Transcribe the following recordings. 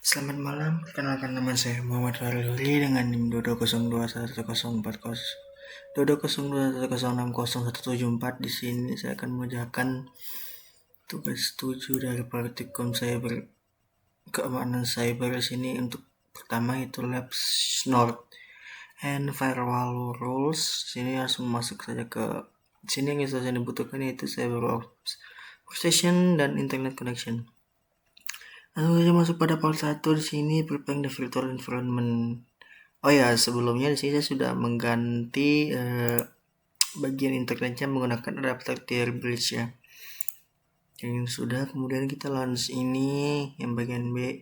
Selamat malam, perkenalkan nama saya Muhammad Farihuri dengan NIM 22021140 2202116017. Di sini saya akan mengerjakan tugas 7 dari praktikum cyber keamanan cyber. Di sini untuk pertama itu lab snort and firewall rules. Sini langsung masuk saja ke sini. Yang saya dibutuhkan yaitu cyber station dan internet connection. Lalu saja masuk pada part 1. Di sini preparing the virtual environment. Oh ya, sebelumnya di sini saya sudah mengganti bagian internetnya menggunakan adapter tier bridge ya. Yang sudah, kemudian kita launch ini yang bagian B.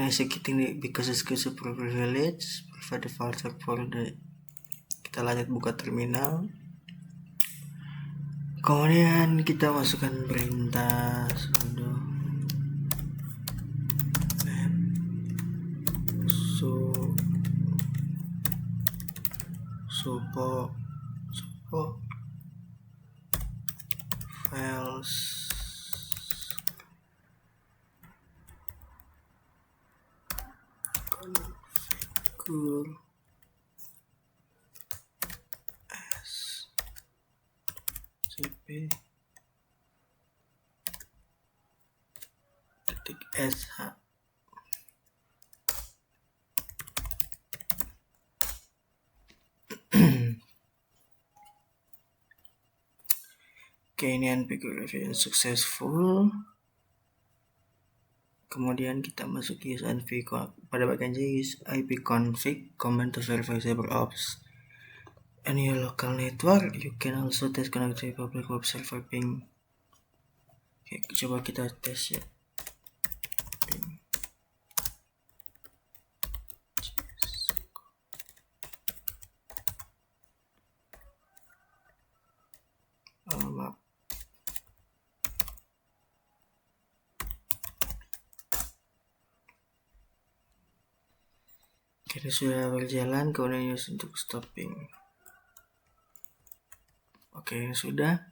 Executing because it's super privilege, provide the filter for the. Kita lanjut buka terminal. Kemudian kita masukkan perintah sudo support files configure as cp sh. Oke, ini configuration successful. Kemudian kita masuk use IP pada bagian use IP config command to verify cyber ops. And your local network, you can also test connect to public web server ping. Oke, coba kita tes ya. Ping. Maaf. Ini sudah berjalan, kemudian use untuk stopping. Oke, sudah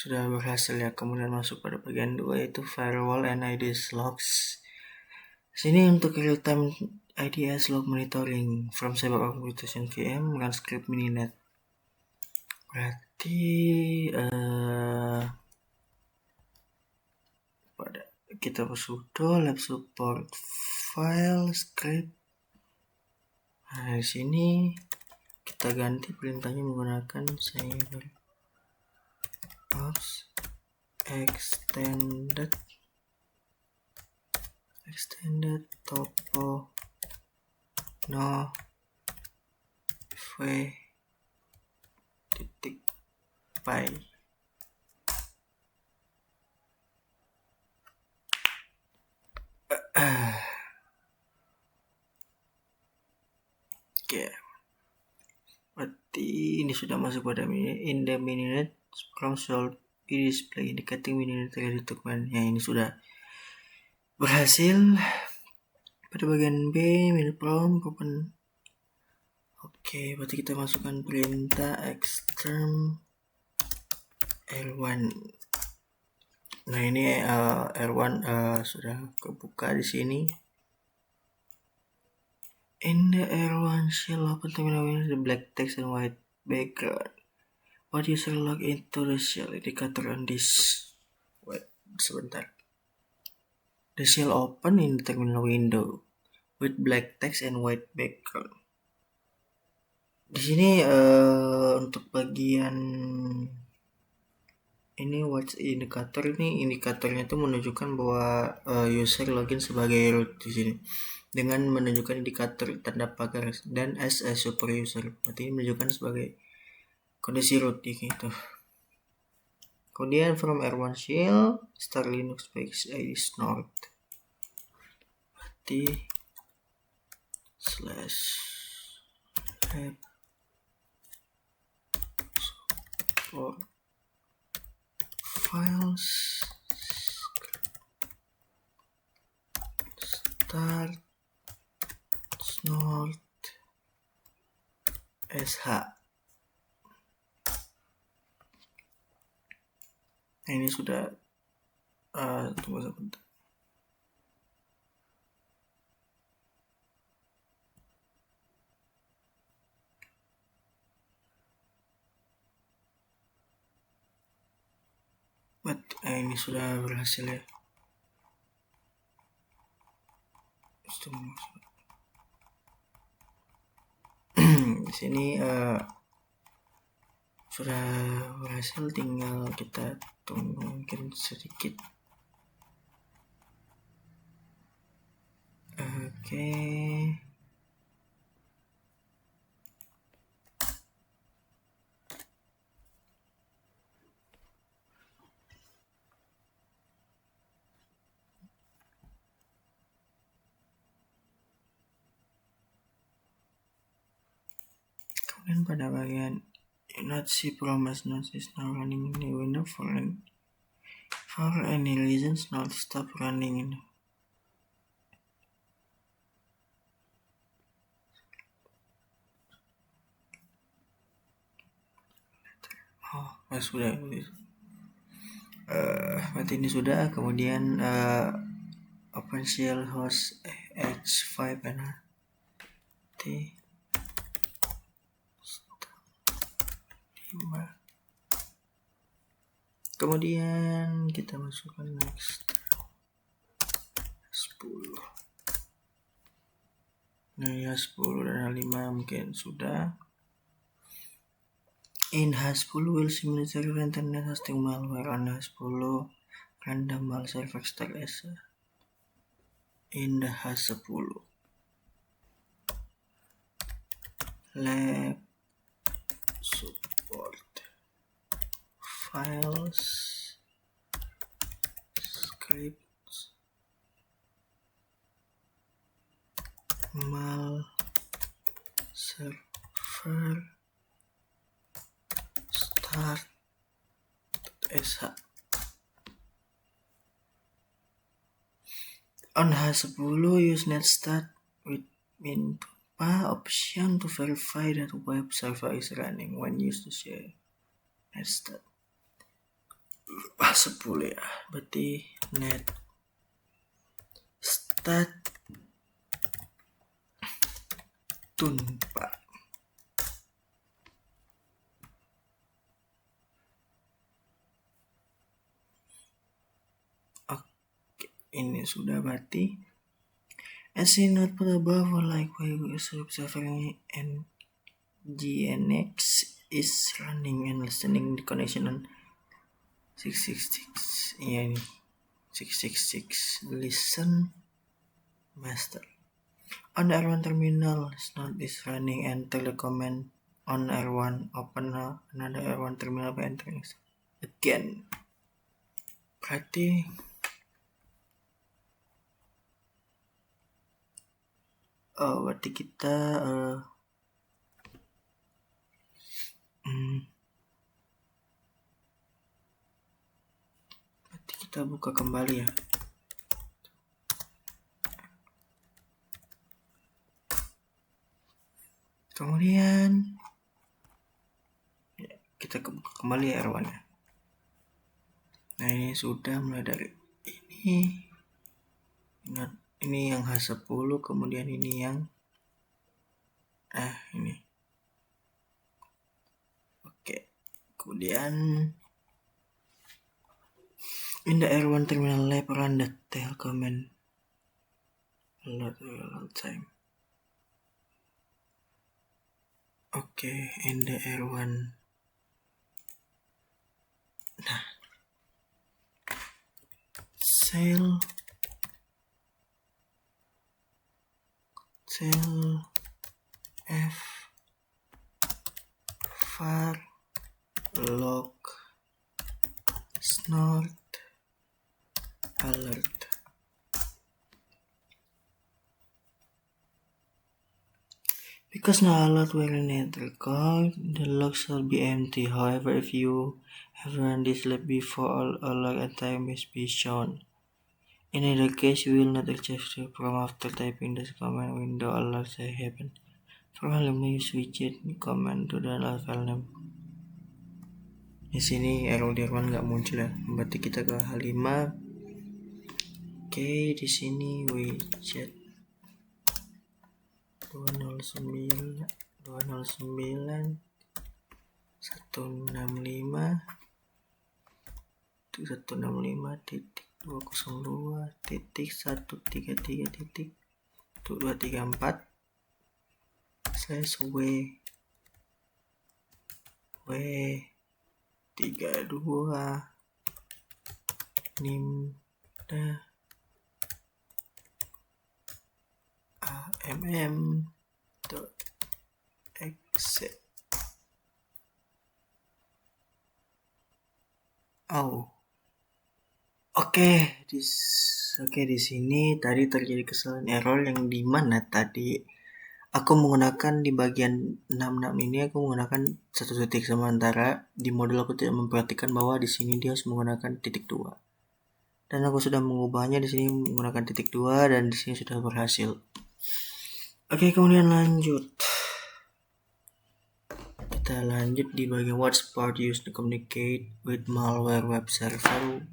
berhasil ya. Kemudian masuk pada bagian 2 yaitu firewall and IDS logs. Sini untuk real time IDS log monitoring from cyber authentication VM dengan script mininet. Berarti kita sudo lab support file script. Nah, di sini kita ganti perintahnya menggunakan cyber ops extended topo no v titik pi. Oke, berarti ini sudah masuk pada in the mininet from should be display indicating mininet ready to command. Ya, ini sudah berhasil. Pada bagian B mini prompt open. Oke, berarti kita masukkan perintah extern R1. Nah, ini R1 sudah kebuka di sini. In the R1 shell open terminal with the black text and white background. What user log into the shell indicator on this. Wait, sebentar. The shell open in the terminal window with black text and white background. Di sini untuk bagian ini watch indicator, ini indikatornya itu menunjukkan bahwa user login sebagai root di sini dengan menunjukkan indikator tanda pagar dan as a super user. Berarti ini menunjukkan sebagai kondisi root gitu. Kemudian from R1 shell start Linux base ID snort. Berarti /app support files start snort sh. Nah, ini sudah tunggu sebentar. Ini sudah berhasil ya. Di sini sudah berhasil, tinggal kita tunggu mungkin sedikit. Oke. Kemudian pada bagian Nazi promise not is now running in the window for any reasons not stop running in. Sudah. Berarti ini sudah. Kemudian OpenShell host H5 NRT 5. Kemudian kita masukkan next 10. Nah ya 10 dan 5 mungkin sudah. In H10 will simulate internet hosting malware on H10 random malware extract as in the H10 lab support files scripts mal server start sh. On H10 use netstart with min.py option to verify that web server is running when used to share netstart. H10 ya, berarti netstart tunpa. Ini sudah berarti as in not put above or like server and GNX is running and listening the connection on 666. Iya ini 666 listen master on the R1 terminal not is running, enter the command on R1 open another R1 terminal by entering again. Berarti berarti kita berarti kita buka kembali ya. Kemudian kita buka kembali R1 ya. Nah ini sudah mulai dari ini yang H10, kemudian ini yang ini. Oke. Kemudian in the R1 terminal lab run the tail command a lot time. Oke, in the R1. Nah. Cell F var log snort alert. Because no alert were recalled, the log shall be empty. However, if you have run this lab before, all alert and time must be shown. In either case, you will not achieve the program after typing the command window alerts happen. Probably use widget command to the alert file name. Di sini error D1 nggak muncul ya, berarti kita ke H5. Oke, di sini widget 209 165 amm.exe. Oke, di sini tadi terjadi kesalahan error yang di mana tadi aku menggunakan di bagian 66 ini aku menggunakan satu titik, sementara di modul aku tidak memperhatikan bahwa di sini dia harus menggunakan titik 2. Dan aku sudah mengubahnya di sini menggunakan titik 2 dan di sini sudah berhasil. Oke, kemudian lanjut. Kita lanjut di bagian what's part used to communicate with malware web server.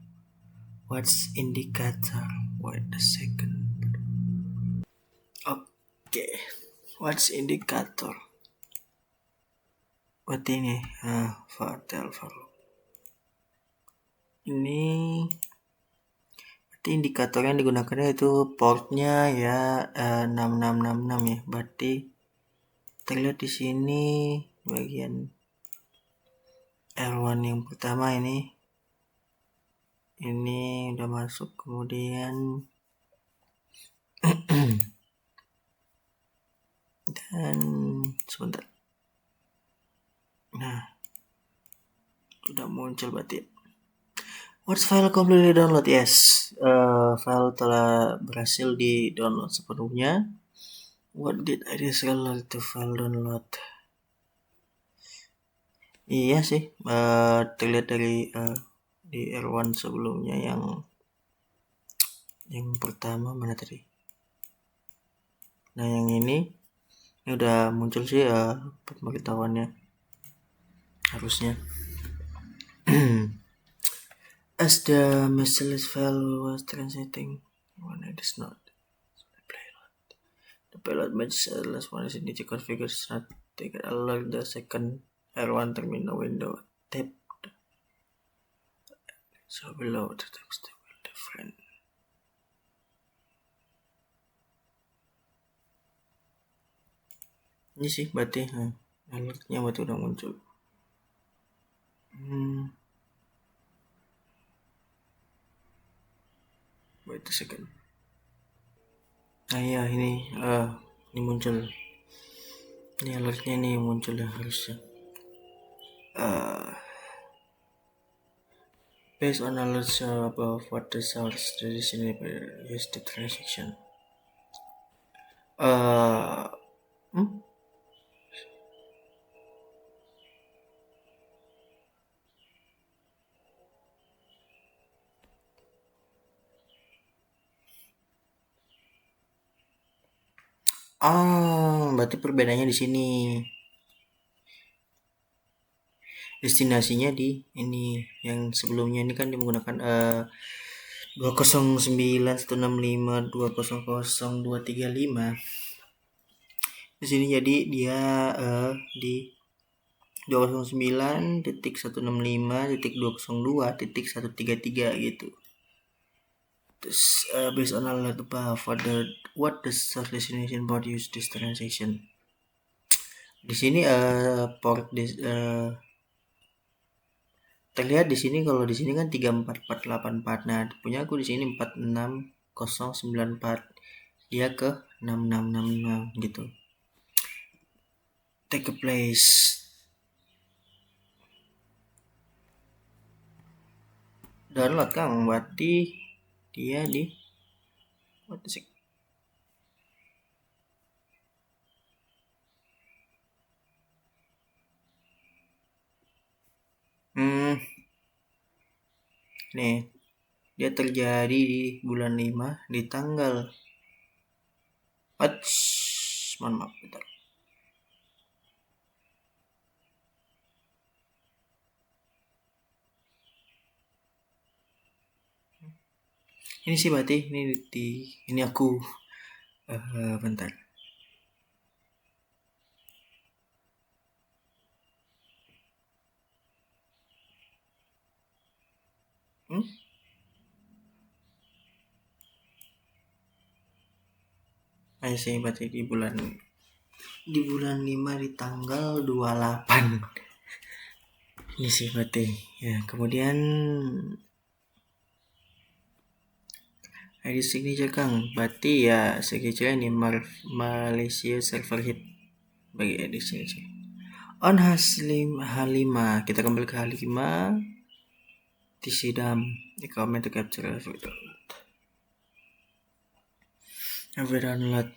What's indicator? Wait a second. Oke, what's indicator? Buat ini, ini berarti indikator yang digunakannya itu portnya ya 6666 ya. Berarti terlihat di sini bagian R1 yang pertama ini udah masuk, kemudian dan sebentar, nah sudah muncul berarti. What's file completely download? Yes, file telah berhasil di download sepenuhnya. What did I discover to file download? Iya sih, terlihat dari di R1 sebelumnya yang pertama mana tadi? Nah yang ini udah muncul sih pemberitahuannya harusnya. As the message file was translating when it is not. The payload matches the last one is in the configure not take alert the second R1 terminal window tapped. So below the text will different. Ini sih berarti alertnya berarti udah muncul. Wait a second. Nah ya ini muncul. Ini alertnya nih muncul ya harusnya. Based on alerts above what the source traditionally use the transaction. Berarti perbedaannya di sini. Destinasinya di ini, yang sebelumnya ini kan dia menggunakan 209.165.200.235. Di sini jadi dia di 209.165.202.133 gitu. Terus based on alert above what the source destination port use this transaction. Di sini port terlihat di sini, kalau di sini kan 34484. Nah, punya aku di sini 46094. Dia ke 6666 gitu. Take a place. Download Kang, berarti dia di what is it? Nih, dia terjadi di bulan 5 di tanggal mohon maaf bentar. Ini sih berarti ini aku bentar. Ayo sih berarti di bulan 5 di tanggal 28 ini sih berarti ya. Kemudian ID signature Kang berarti ya signature ini Malaysia server hit bagi ID signature on H5 kita kembali ke H5 T-Sidam di comment to capture every download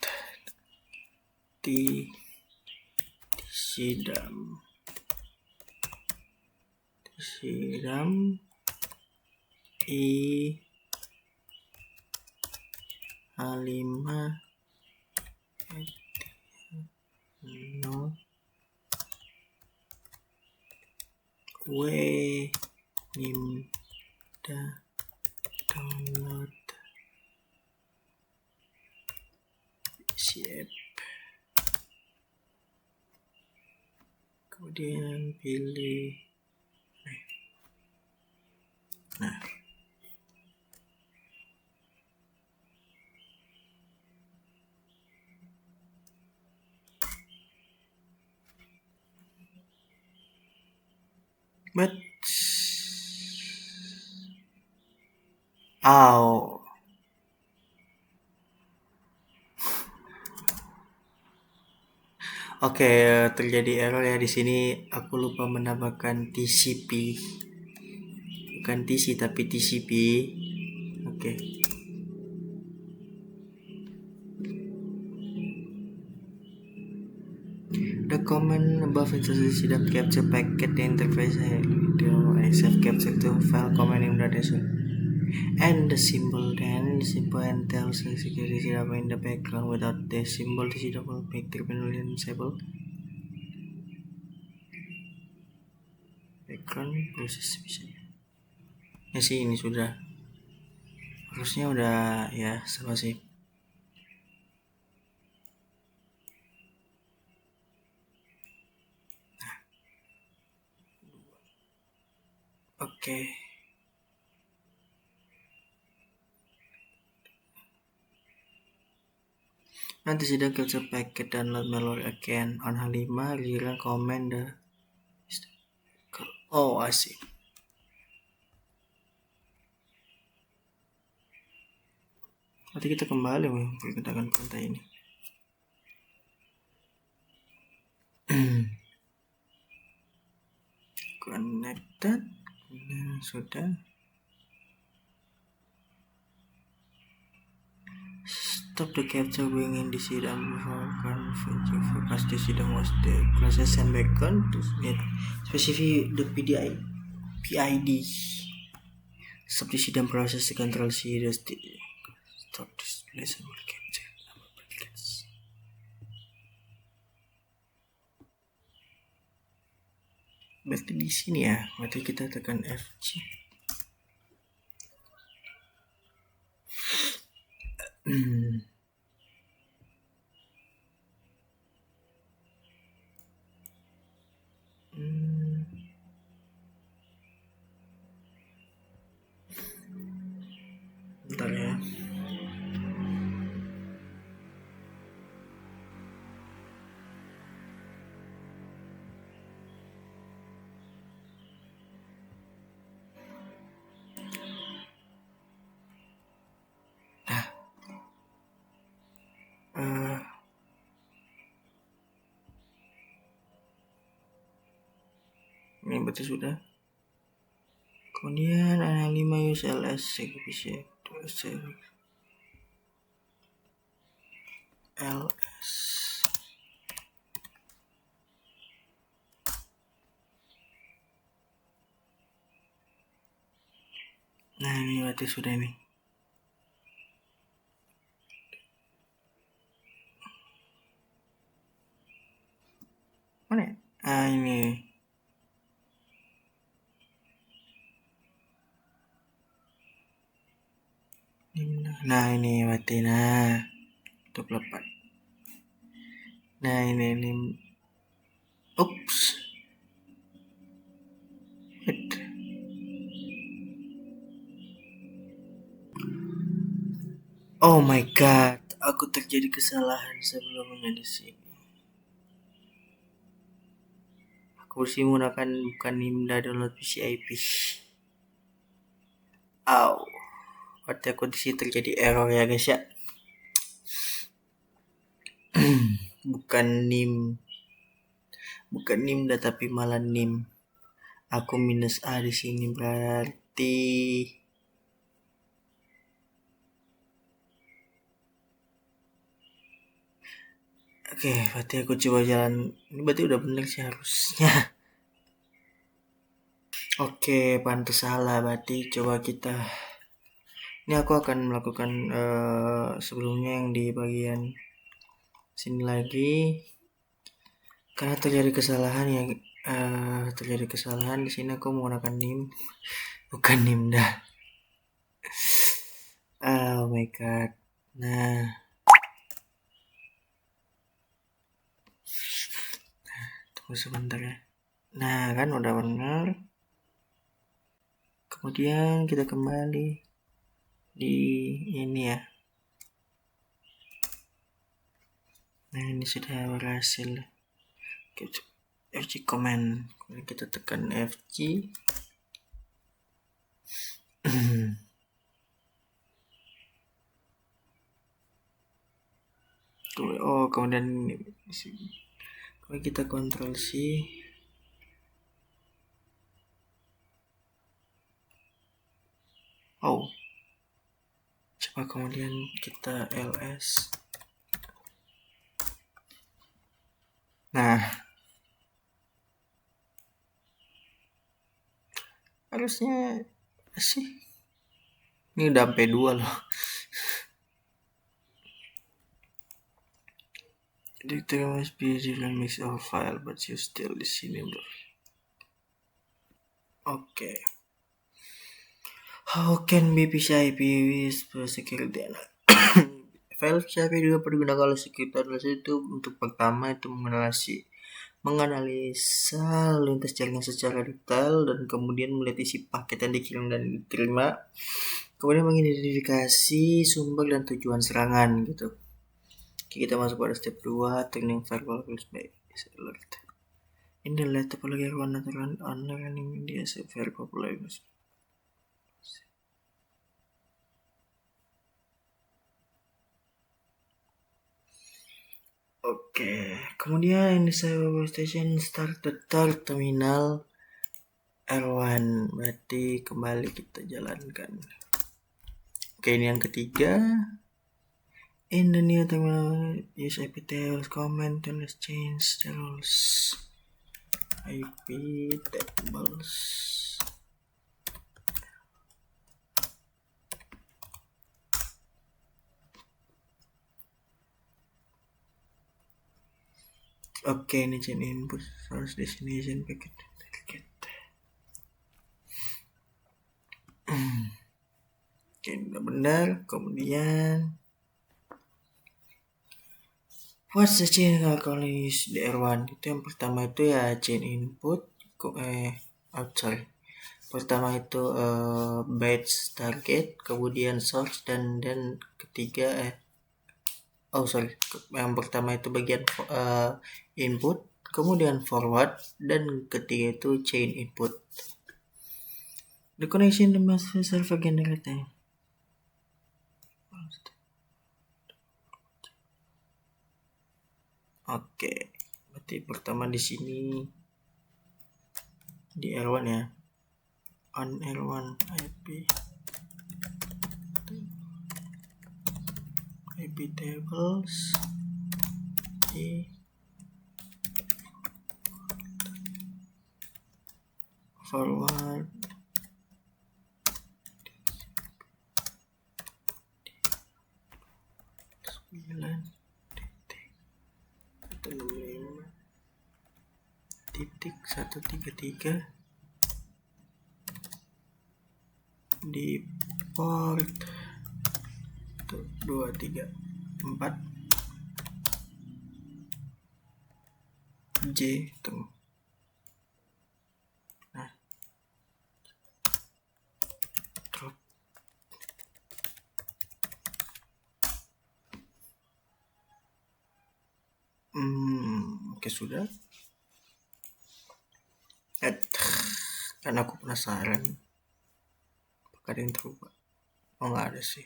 T-Sidam I H5 no Nimda download siap. Kemudian pilih nah but Oke, terjadi error ya di sini. Aku lupa menambahkan TCP, bukan TC tapi TCP. Oke. The command above instructions tidak capture packet the interface except capture to file command in data and the symbol and tells the security setup in the background without the symbol the setup will make terminal disable background proses misalnya ya sih ini sudah harusnya udah ya sama sih. Oke. Nanti sudah capture packet download malware again on H5 rerun command the I see. Nanti kita kembali menggunakan kontak ini. Connected. Nah, sudah. Stop the capture bringing the sidang before configure forecast the sidang was the process and background to specify the PID. Stop the sidang process to control serious stop this lesson will capture our packets. Berarti di sini ya, berarti kita tekan FC. Bentar ya. Ini berarti sudah. Kemudian H5 use LS bisa LS. Nah ini berarti sudah nih. Mana ya? Ini. Nah ini berarti nah 24. Nah ini ups. Oh my god, aku terjadi kesalahan sebelumnya di sini. Aku sih menggunakan bukan Nimda download PCIP. Berarti aku di sini terjadi error ya guys ya. bukan nim bukan Nimda tapi malah nim. Aku minus A di sini berarti. Oke, berarti aku coba jalan. Ini berarti udah bener sih harusnya. Oke, pantas salah. Berarti coba kita. Ini aku akan melakukan sebelumnya yang di bagian sini lagi. Karena terjadi kesalahan ya. Terjadi kesalahan di sini aku menggunakan nim, bukan nimda. Oh my god. Nah, tunggu sebentar ya. Nah, kan udah benar. Kemudian kita kembali di ini ya. Nah, ini sudah berhasil. FG command. Kemudian kita tekan FG. Kemudian kita Ctrl C. Coba kemudian kita ls. Nah, harusnya sih ini udah sampai 2 loh. There must be a different mix of file, but you still di sini bro. Oke. How can be PCIP with security? File PCIP juga digunakan oleh security itu untuk pertama itu menganalisa lintas jaringan secara detail dan kemudian melihat isi paket yang dikirim dan diterima, kemudian mengidentifikasi sumber dan tujuan serangan gitu. Oke, kita masuk pada step 2, turning firewall by alert. In the later topology one running media is very popular. Oke, kemudian di server station start the third terminal R1, berarti kembali kita jalankan. Oke, ini yang ketiga. In the new terminal, use IP tables command to change the rules. IP tables. Oke, ini chain input source destination packet. Oke, udah benar. Kemudian what's the chain calling is DR1? Itu yang pertama itu ya chain input. Pertama itu batch target, kemudian source dan ketiga yang pertama itu bagian input, kemudian forward, dan ketiga itu chain input. The connection the master server generator. Oke, berarti pertama di sini di R1 ya, on R1 IP tables forward titik 133 di port 234 J tuh. Nah, drop. Oke, sudah. Karena aku penasaran apakah ada yang terubah. Oh, nggak ada sih.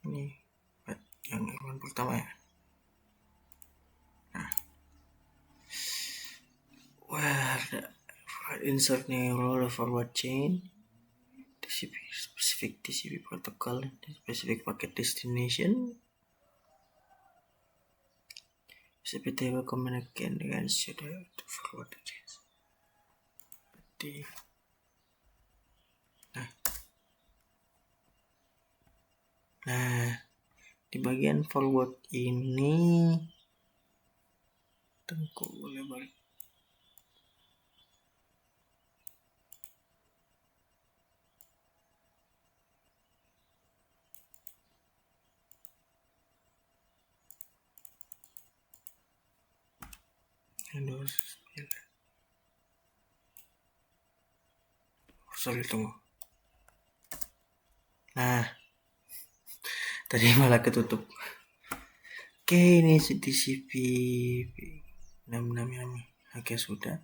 Ini yang ruangan pertama ya. Where the insert new role of forward chain, TCP specific TCP protocol, specific packet destination, TCP table communicate dengan sudah to forward the chain. Nah, di bagian forward ini tengku boleh balik. Windows sorry, tunggu. Nah, tadi malah ketutup. Oke, ini TCP 666. Oke, sudah.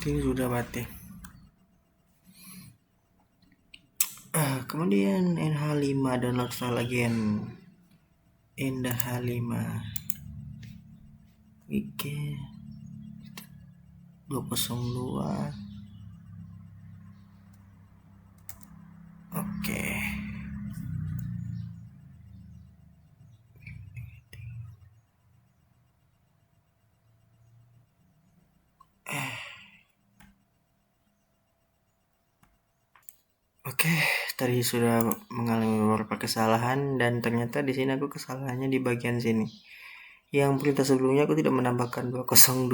Ini sudah berarti. Kemudian NH5 download file again. NH5 Oke 202. Oke. Oke, tadi sudah mengalami beberapa kesalahan dan ternyata di sini aku kesalahannya di bagian sini. Yang perintah sebelumnya aku tidak menambahkan 202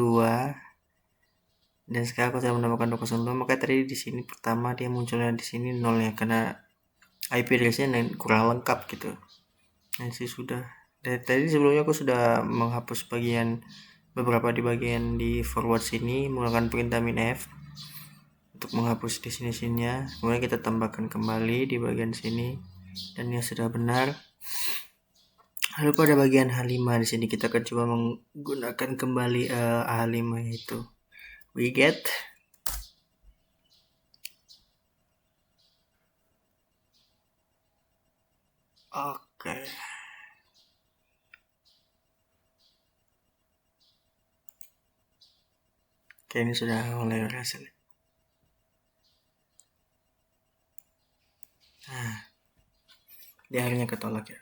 dan sekarang aku tidak menambahkan 202, maka tadi di sini pertama dia munculnya di sini 0 ya karena IP address-nya kurang lengkap gitu. Nah, sih sudah. Dari tadi sebelumnya aku sudah menghapus beberapa di bagian di forward sini menggunakan perintah minf untuk menghapus destination-nya. Kemudian kita tambahkan kembali di bagian sini dan yang sudah benar. Lalu pada bagian H5 di sini kita akan coba menggunakan kembali H5 itu. We get oke. Oke, ini sudah mulai berhasil. Nah, dia akhirnya ketolak ya.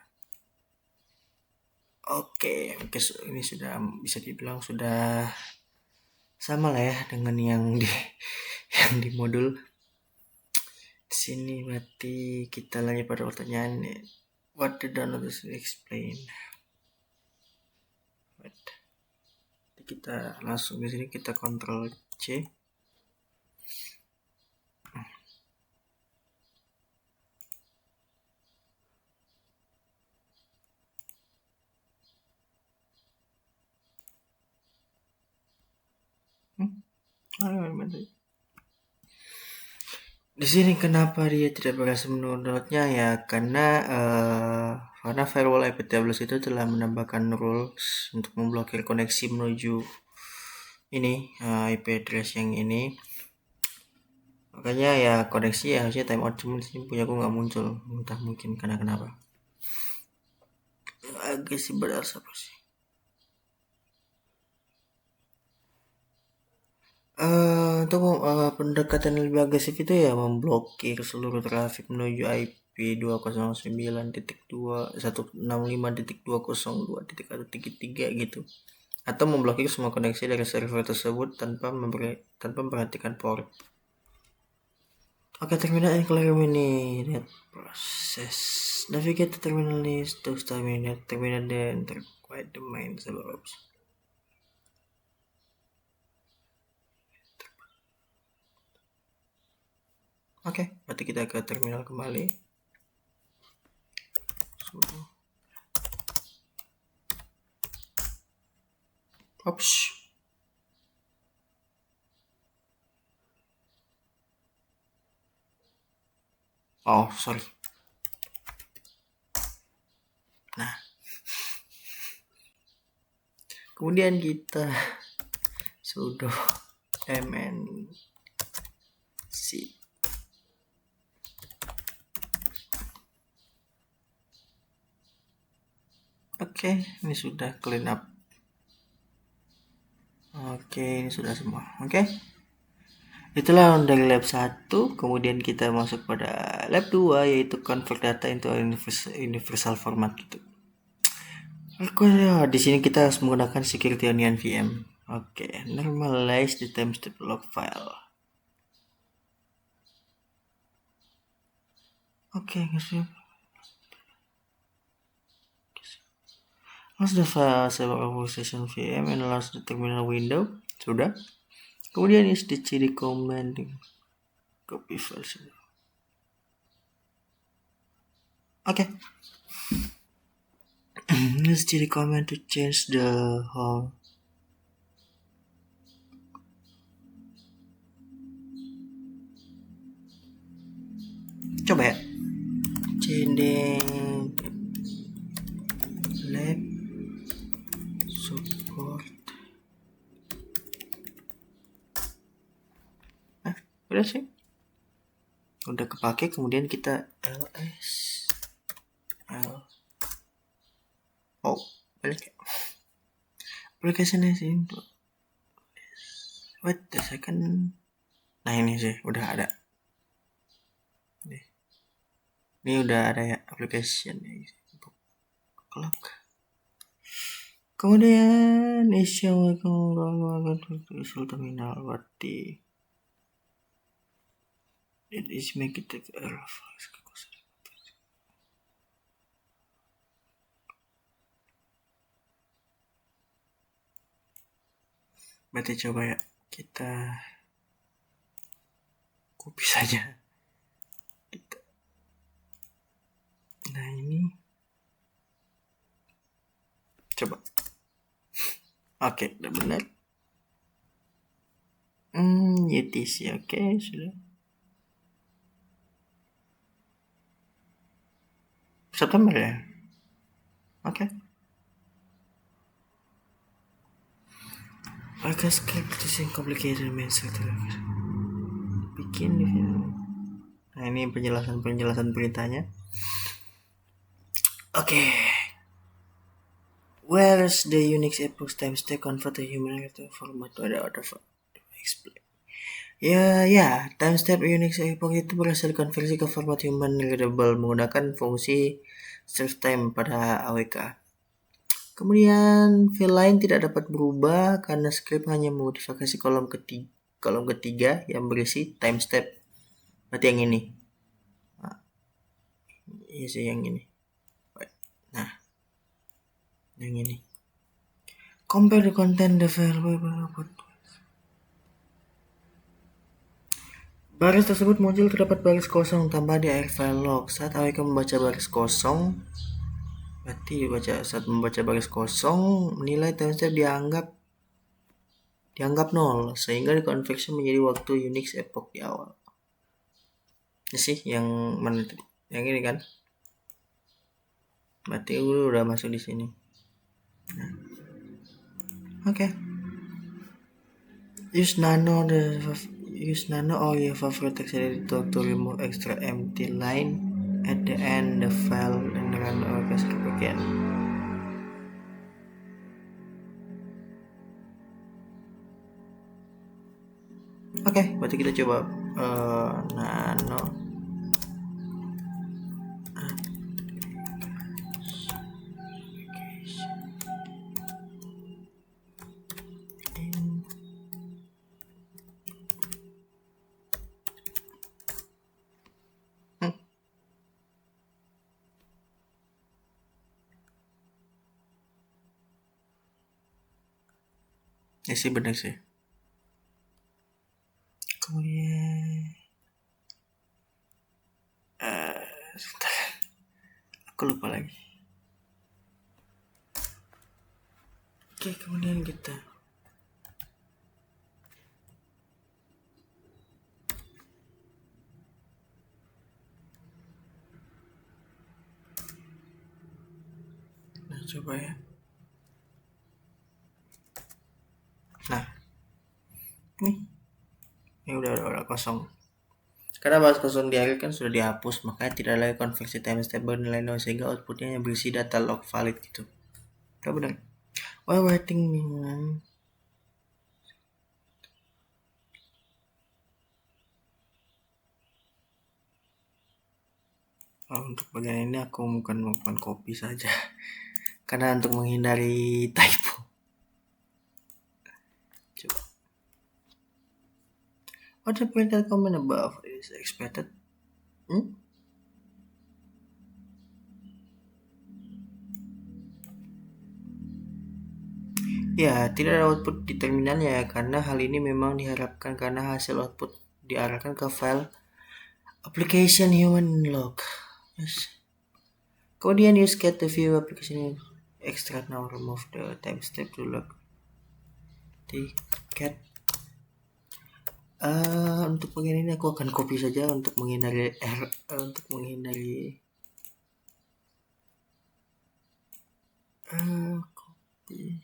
Oke, ini sudah bisa dibilang sudah sama lah ya dengan yang di modul. Di sini berarti kita lagi pada pertanyaan what the download explain. Kita langsung di sini kita Ctrl C. Di sini kenapa dia tidak berhasil mendownloadnya ya karena firewall IP tables itu telah menambahkan rules untuk memblokir koneksi menuju ini IP address yang ini. Makanya ya koneksi ya harusnya timeout, cuma di sini punya aku nggak muncul, entah mungkin karena kenapa. Agak sih benar apa sih? Untuk pendekatan lebih agresif itu ya memblokir seluruh trafik menuju IP 209.165.202.1.3 gitu, atau memblokir semua koneksi dari server tersebut tanpa memperhatikan port. Oke, terminal and terminate process. Navigate to terminal list to terminal then require the main server option. Oke, berarti kita ke terminal kembali. Ops. Oh, sorry. Kemudian kita sudo mnc. Oke, ini sudah clean up. Oke, ini sudah semua. Oke. Itulah dari lab 1, kemudian kita masuk pada lab 2 yaitu convert data into universal format gitu. Oke, di sini kita harus menggunakan security onion VM. Oke, normalize the timestamp log file. Oke, launch the file server session VM and launch the terminal window. Sudah. Kemudian use the cd command copy version. Oke. Use cd command to change the whole. Coba ya. cd lab support. Udah sih. Udah kepake, kemudian kita ls l balik ya. Application is in wait a second. Nah ini sih udah ada. Ini udah ada ya application untuk clock. Kemudian issue visual terminal berarti it is make it berarti coba ya kita copy saja kita. Nah ini coba. Oke, udah benar. UTC oke, sudah. September ya. Oke. Agak script is complicated bikin di sini. Nah ini penjelasan beritanya. Oke. Where's the Unix epoch timestamp convert to human format to other explain. Ya, timestamp Unix epoch itu berhasil konversi ke format human readable menggunakan fungsi serve time pada AWK. Kemudian file lain tidak dapat berubah karena script hanya memodifikasi kolom ketiga yang berisi timestamp. Berarti yang ini. Nah, iya sih yang ini. Nah, yang ini. Compare the content the file. Baris tersebut muncul terdapat baris kosong tambah di akhir file log. Saat AWK membaca baris kosong, berarti saat membaca baris kosong, nilai timestamp dianggap 0 sehingga dikonversi menjadi waktu Unix epoch di awal. Ini sih yang mana tadi? Yang ini kan? Berarti udah masuk di sini. Nah. Oke. Use nano or your favorite text editor to remove extra empty line at the end the file and run AWK script again. Oke, berarti kita coba nano ya sih benar sih. Kemudian sebentar. Aku lupa lagi. Oke, kemudian kita coba ya. kosong. Karena baris kosong di akhir kan sudah dihapus, makanya tidak lagi konversi timestamp bernilai 0 sehingga outputnya yang berisi data log valid gitu. Gak benar. While writing untuk bagian ini aku bukan melakukan copy saja karena untuk menghindari typo. Coba. What the printed comment above is expected? Ya, tidak ada output di terminalnya ya, karena hal ini memang diharapkan karena hasil output diarahkan ke file application human log. Yes. Kemudian use get the view application extract now remove the timestamp to log. Get untuk bagian ini aku akan copy saja untuk menghindari copy.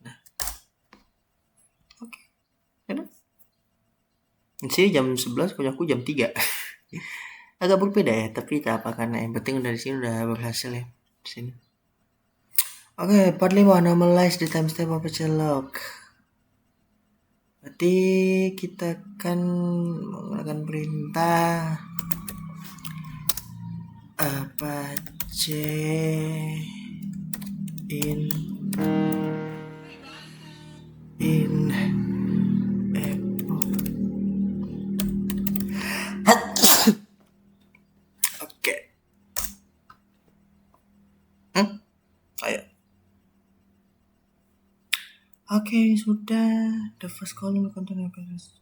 Nah, oke. Enak. Ini jam 11, punya aku jam 3. Agak berbeda ya, tapi tak apa karena yang penting dari sini udah berhasil ya di sini. Oke, part 5 normalize the timestamp of log. Berarti kita akan menggunakan perintah apache in epoch. Oke. Ayo. Oke, sudah. The first column contain evidence.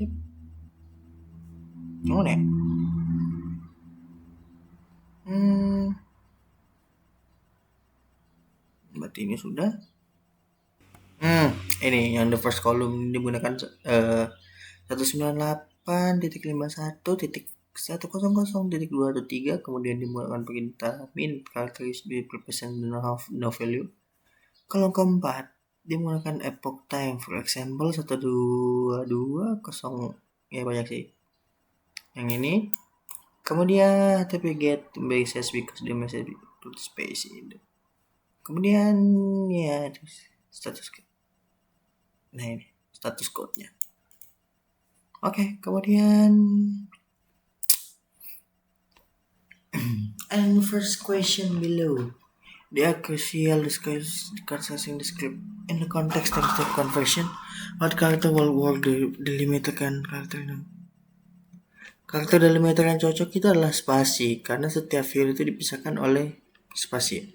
Yep. Gimana ya? Berarti ini sudah. Ini yang the first column digunakan 198.51.100.213, kemudian dimulakan perintah min characters be represent no value. Kolom keempat dimulakan epoch time, for example 122.0, ya banyak sih yang ini. Kemudian tapi get basis because the message to the space in. Kemudian ya status code. Nah ini status code-nya. Oke, kemudian and first question below. The crucial discussing the script in the context of the conversion. What character will work delimiter kan karakter ini? Karakter delimiter yang cocok itu adalah spasi karena setiap field itu dipisahkan oleh spasi.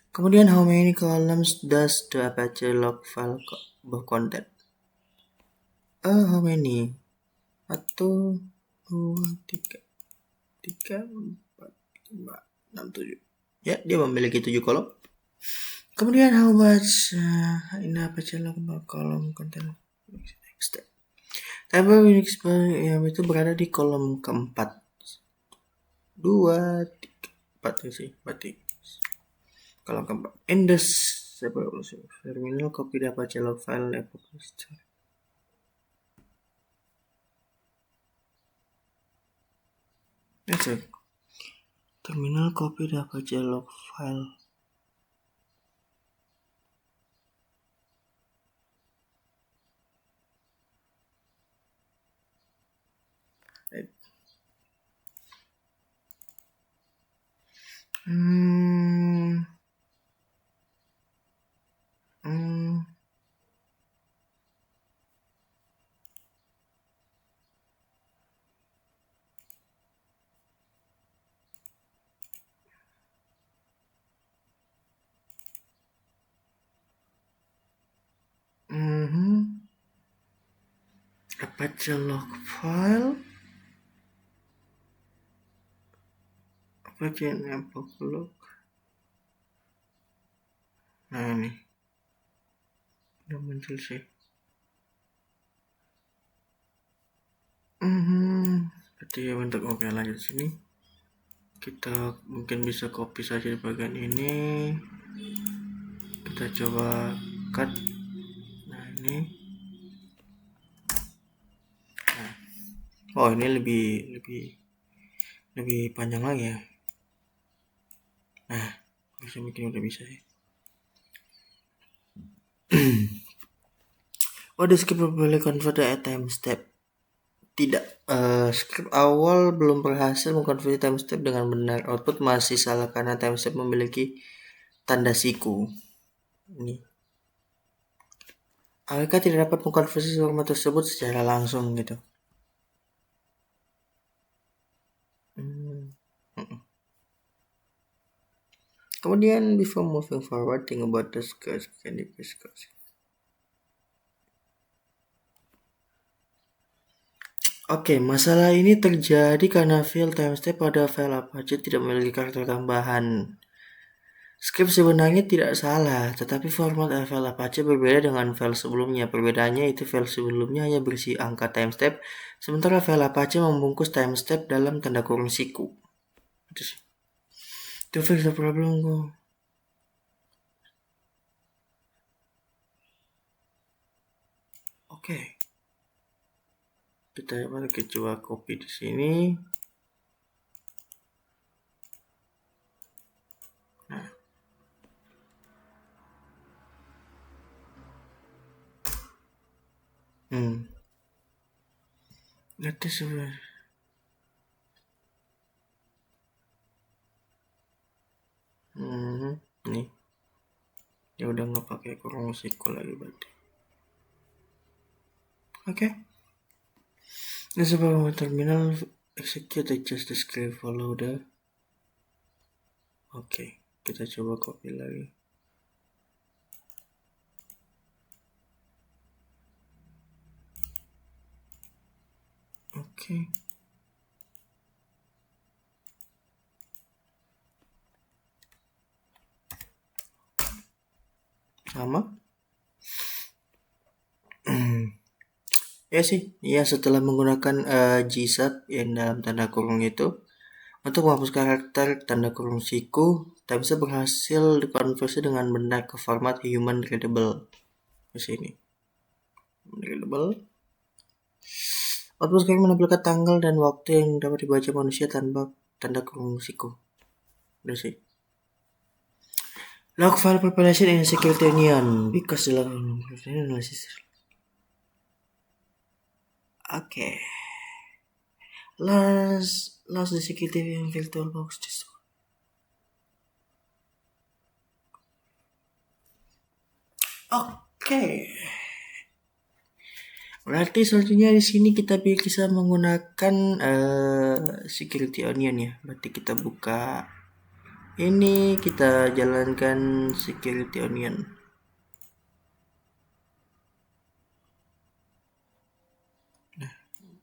Kemudian how many columns does the Apache log file contain? How many? 1, 2, 3, 4, 5, 6, 7. Ya, dia memiliki 7 kolom. Kemudian how much in Apache log kolom contain next. Type Unix yang itu berada di kolom keempat. 2, 3, 4 sih, berarti kolom keempat. In the terminal copy the Apache log file epoch history. That's it. Terminal copy the Apache log file. Right. Apache log file. Apache epoch log. Nah ini udah muncul sih. Berarti untuk oke lanjut sini. Kita mungkin bisa copy saja di bagian ini. Kita coba cut. Nah ini. Nah. Oh, ini lebih panjang lagi ya. Nah, harusnya bikin udah bisa sih. Oh, the script properly converted at time step. Tidak, script awal belum berhasil mengkonversi time step dengan benar. Output masih salah karena time step memiliki tanda siku. Ini. AWK tidak dapat mengkonversi format tersebut secara langsung gitu. Kemudian before moving forward, think about the script can be discussed. Oke, masalah ini terjadi karena file timestamp pada file Apache tidak memiliki karakter tambahan. Script sebenarnya tidak salah, tetapi format file Apache berbeda dengan file sebelumnya. Perbedaannya itu file sebelumnya hanya berisi angka timestamp, sementara file Apache membungkus timestamp dalam tanda kurung siku. Itu sih. To fix the problem, go. Oke. Kita coba copy di sini. Nah. Nanti sebenarnya. Nih. Ya udah nggak pakai kurung siku lagi berarti. Oke. This is about terminal execute adjust the script follow the. Oke, kita coba copy lagi. Oke. Sama. Ya sih, ya setelah menggunakan gsub yang dalam tanda kurung itu untuk menghapus karakter tanda kurung siku, tak bisa berhasil dikonversi dengan benar ke format human readable. Di sini. Readable. Output script menampilkan tanggal dan waktu yang dapat dibaca manusia tanpa tanda kurung siku. Udah sih. Log file preparation in security union because the log analysis. Okay. Last the security in virtual box. Oke. Berarti selanjutnya di sini kita bisa menggunakan security onion ya. Berarti kita buka ini, kita jalankan security onion.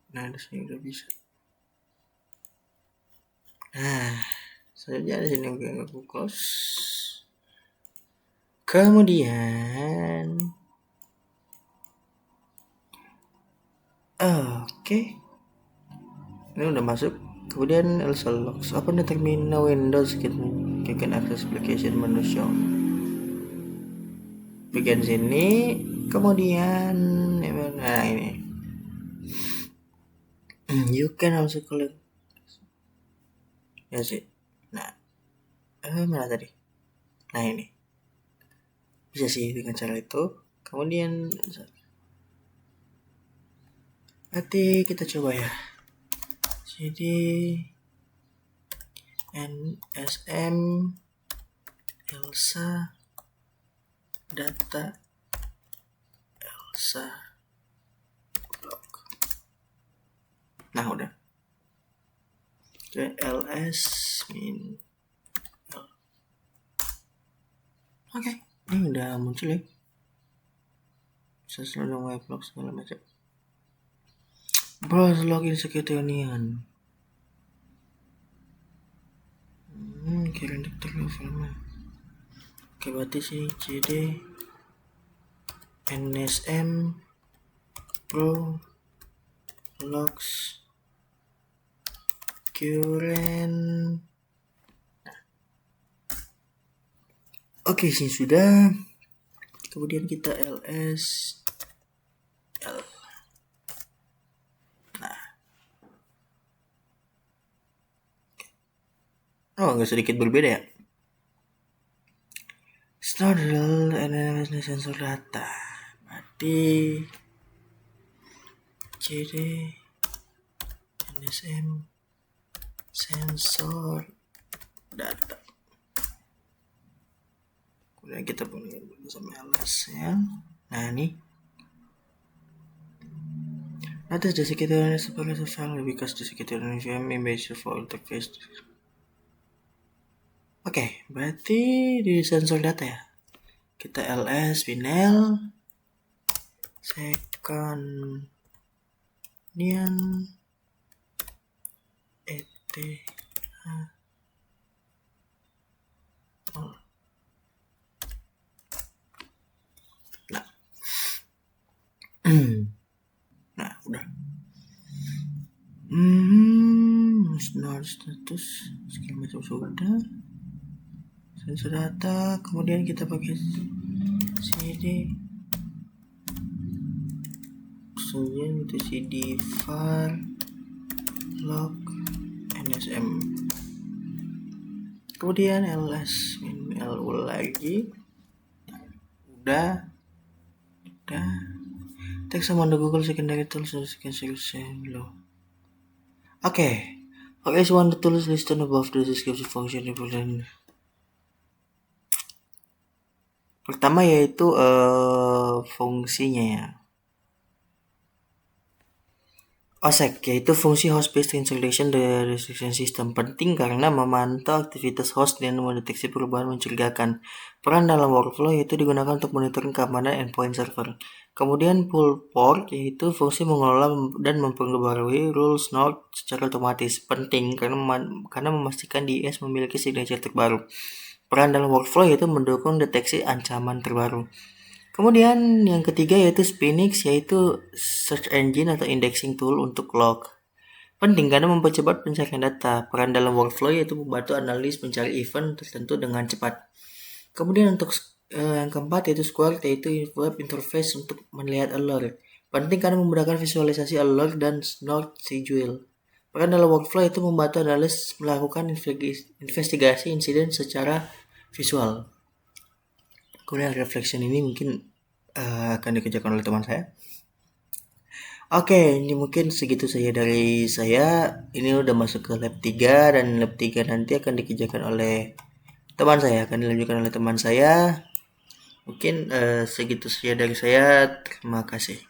Nah, di sini udah bisa. Nah, saja di sini aku close. Kemudian, oke. Ini udah masuk. Kemudian Elsa Logs. Open the terminal Windows can access application menu show. Bagian sini. Kemudian, nah ini. You can also collect. Ya sih. Nah, mana tadi? Nah ini. Bisa sih dengan cara itu. Kemudian, nanti kita coba ya. Jadi nsm Elsa data Elsa log. Nah udah. ls min l. Oke, ini udah muncul ya. Bisa selalu web log segala macam. Browse login security union. Kira dokter levelnya. Oke, berarti sini cd nsm pro logs current. Oke, sini sudah. Kemudian kita ls L. Oh, agak sedikit berbeda ya. Snodel and sensor data. Berarti CD NSM sensor data. Kemudian kita punya sama ls ya. Nah ini that is the secretary sebagai file because the secretary VM image for interface. Oke, berarti di sensor data ya. Kita ls binel second nian ETH nah nah udah Snor status segala macam sudah sensor data. Kemudian kita pakai cd kemudian itu cd file log nsm, kemudian ls lu lagi. Udah take some on the Google secondary tools and solution below. Okay, one of the tools listed above the description function important. Pertama yaitu fungsinya ya. OSEC yaitu fungsi host based installation dari restriction system, penting karena memantau aktivitas host dan mendeteksi perubahan mencurigakan. Peran dalam workflow yaitu digunakan untuk monitoring keamanan endpoint server. Kemudian pull port yaitu fungsi mengelola dan memperbarui rules node secara otomatis, penting karena memastikan DES memiliki signature terbaru. Peran dalam workflow yaitu mendukung deteksi ancaman terbaru. Kemudian yang ketiga yaitu Spinix, yaitu search engine atau indexing tool untuk log. Penting karena mempercepat pencarian data. Peran dalam workflow yaitu membantu analis mencari event tertentu dengan cepat. Kemudian untuk yang keempat yaitu Square, yaitu web interface untuk melihat alert. Penting karena memudahkan visualisasi alert dan node schedule. Peran dalam workflow itu membantu analis melakukan investigasi insiden secara visual. Kemudian reflection ini mungkin akan dikerjakan oleh teman saya. Oke, ini mungkin segitu saja dari saya. Ini udah masuk ke lab 3 dan lab 3 nanti akan dikerjakan oleh teman saya, akan dilanjutkan oleh teman saya. Mungkin segitu saja dari saya. Terima kasih.